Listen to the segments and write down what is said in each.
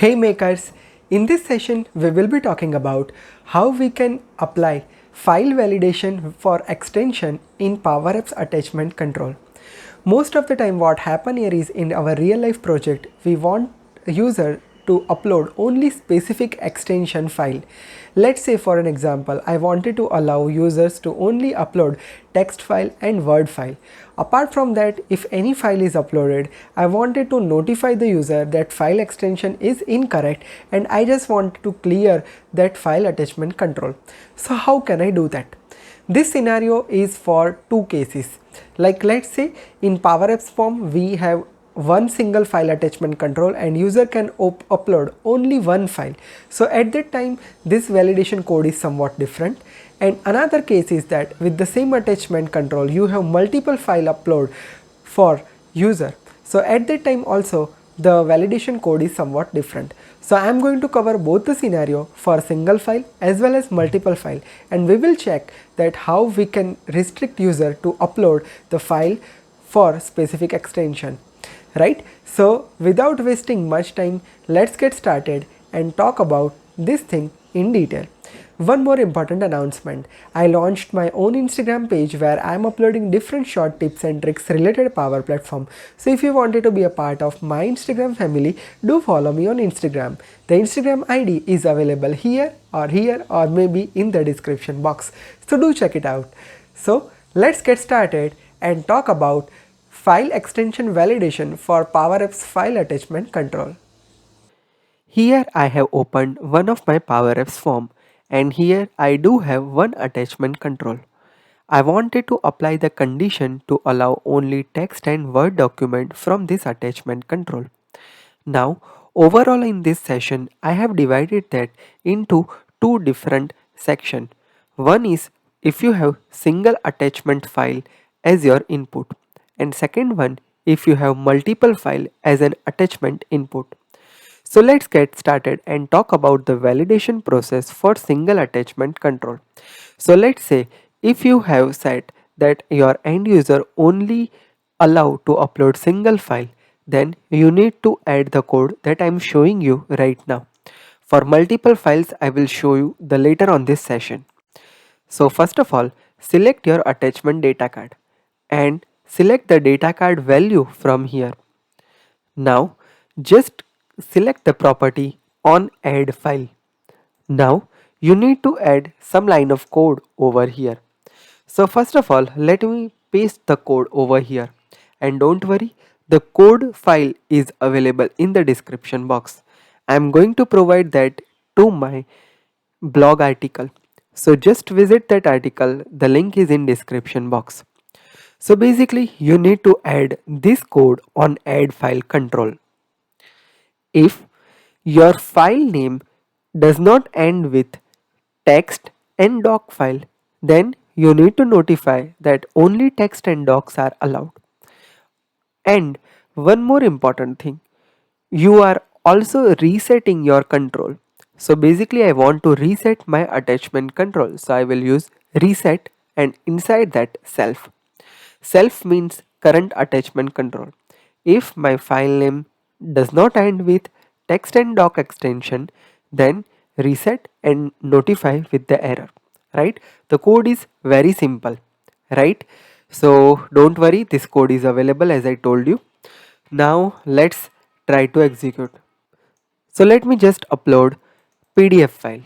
Hey makers, in this session we will be talking about how we can apply file validation for extension in Power Apps attachment control. Most of the time what happen here is in our real life project we want a user to upload only specific extension file. Let's say for an example I wanted to allow users to only upload text file and word file. Apart from that, if any file is uploaded, I wanted to notify the user that file extension is incorrect and I just want to clear that file attachment control. So how can I do that? This scenario is for two cases. Like let's say in Power Apps form we have one single file attachment control and user can upload only one file. So at that time this validation code is somewhat different. And another case is that with the same attachment control you have multiple file upload for user. So at that time also the validation code is somewhat different. So I am going to cover both the scenario for single file as well as multiple file, and we will check that how we can restrict user to upload the file for specific extension, right? So without wasting much time, let's get started and talk about this thing in detail. One more important announcement. I launched my own Instagram page where I am uploading different short tips and tricks related to Power Platform. So if you wanted to be a part of my Instagram family, do follow me on Instagram. The Instagram ID is available here or maybe in the description box. So do check it out. So let's get started and talk about file extension validation for Power Apps file attachment control. Here I have opened one of my Power Apps form, and here I do have one attachment control. I wanted to apply the condition to allow only text and Word document from this attachment control. Now overall in this session I have divided that into two different sections. One is if you have single attachment file as your input, and second one if you have multiple file as an attachment input. So let's get started and talk about the validation process for single attachment control. So let's say if you have set that your end user only allow to upload single file, then you need to add the code that I am showing you right now. For multiple files I will show you the later on this session. So first of all, select your attachment data card and select the data card value from here. Now just select the property on add file. Now you need to add some line of code over here. So first of all, let me paste the code over here, and don't worry, the code file is available in the description box. I am going to provide that to my blog article. So just visit that article, the link is in description box. So basically you need to add this code on add file control. If your file name does not end with text and doc file, then you need to notify that only text and docs are allowed. And one more important thing, you are also resetting your control. So basically I want to reset my attachment control. So I will use reset and inside that self. Self means current attachment control. If my file name does not end with text and doc extension, then reset and notify with the error, right? The code is very simple, right? So don't worry, this code is available as I told you. Now let's try to execute. So let me just upload PDF file.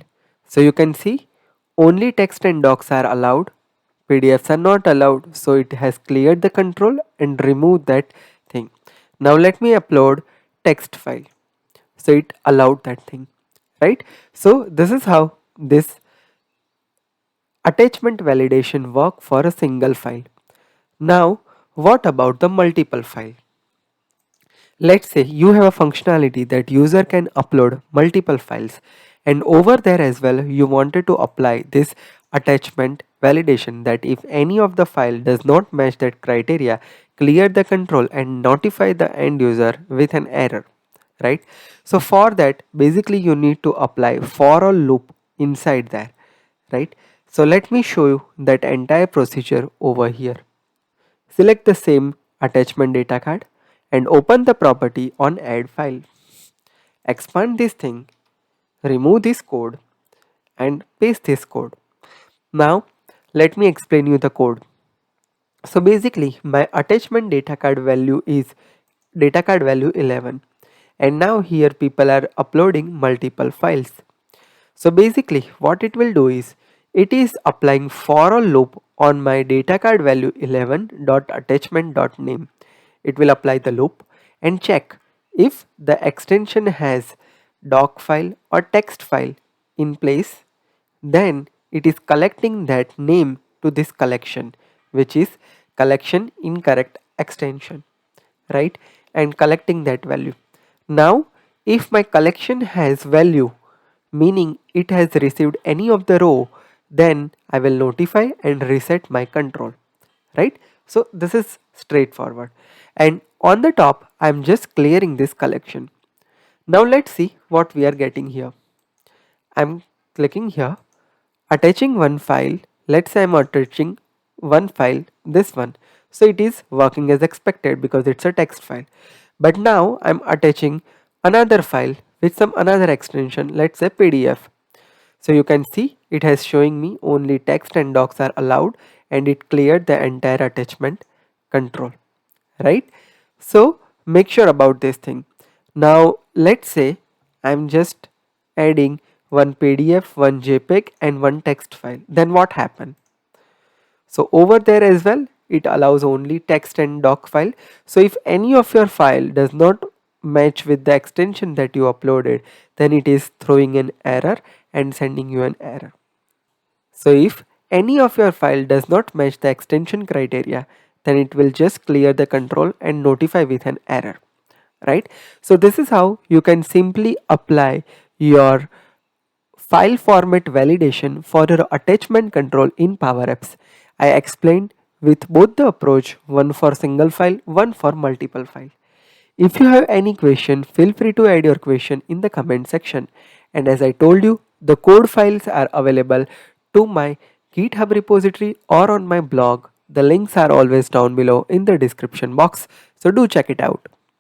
So you can see only text and docs are allowed. PDFs are not allowed. So it has cleared the control and removed that thing. Now let me upload text file. So it allowed that thing, right? So this is how this attachment validation work for a single file. Now what about the multiple file? Let's say you have a functionality that user can upload multiple files, and over there as well you wanted to apply this attachment validation that if any of the file does not match that criteria, clear the control and notify the end user with an error, right? So for that basically you need to apply for all loop inside there, right? So let me show you that entire procedure over here. Select the same attachment data card and open the property on add file. expand this thing, remove this code and paste this code. Now let me explain you the code. So basically my attachment data card value is data card value 11, and now here people are uploading multiple files. So basically what it will do is it is applying for a loop on my data card value 11.attachment.name. It will apply the loop and check if the extension has doc file or text file in place, then it is collecting that name to this collection, which is collection incorrect extension, right? And collecting that value. Now if my collection has value, meaning it has received any of the row, then I will notify and reset my control, right? So this is straightforward, and on the top I'm just clearing this collection. Now let's see what we are getting here. I'm clicking here, attaching one file. Let's say I'm attaching one file, this one. So it is working as expected because it's a text file. But now I'm attaching another file with some another extension, let's say PDF. So you can see it has showing me only text and docs are allowed, and it cleared the entire attachment control, right? So make sure about this thing. Now let's say I'm just adding one PDF, one JPEG and one text file. Then what happen? So over there as well, it allows only text and doc file. So if any of your file does not match with the extension that you uploaded, then it is throwing an error and sending you an error. So if any of your file does not match the extension criteria, then it will just clear the control and notify with an error, right? So this is how you can simply apply your file format validation for your attachment control in Power Apps. I explained with both the approach, one for single file, one for multiple file. If you have any question, feel free to add your question in the comment section. And as I told you, the code files are available to my GitHub repository or on my blog. The links are always down below in the description box, so do check it out.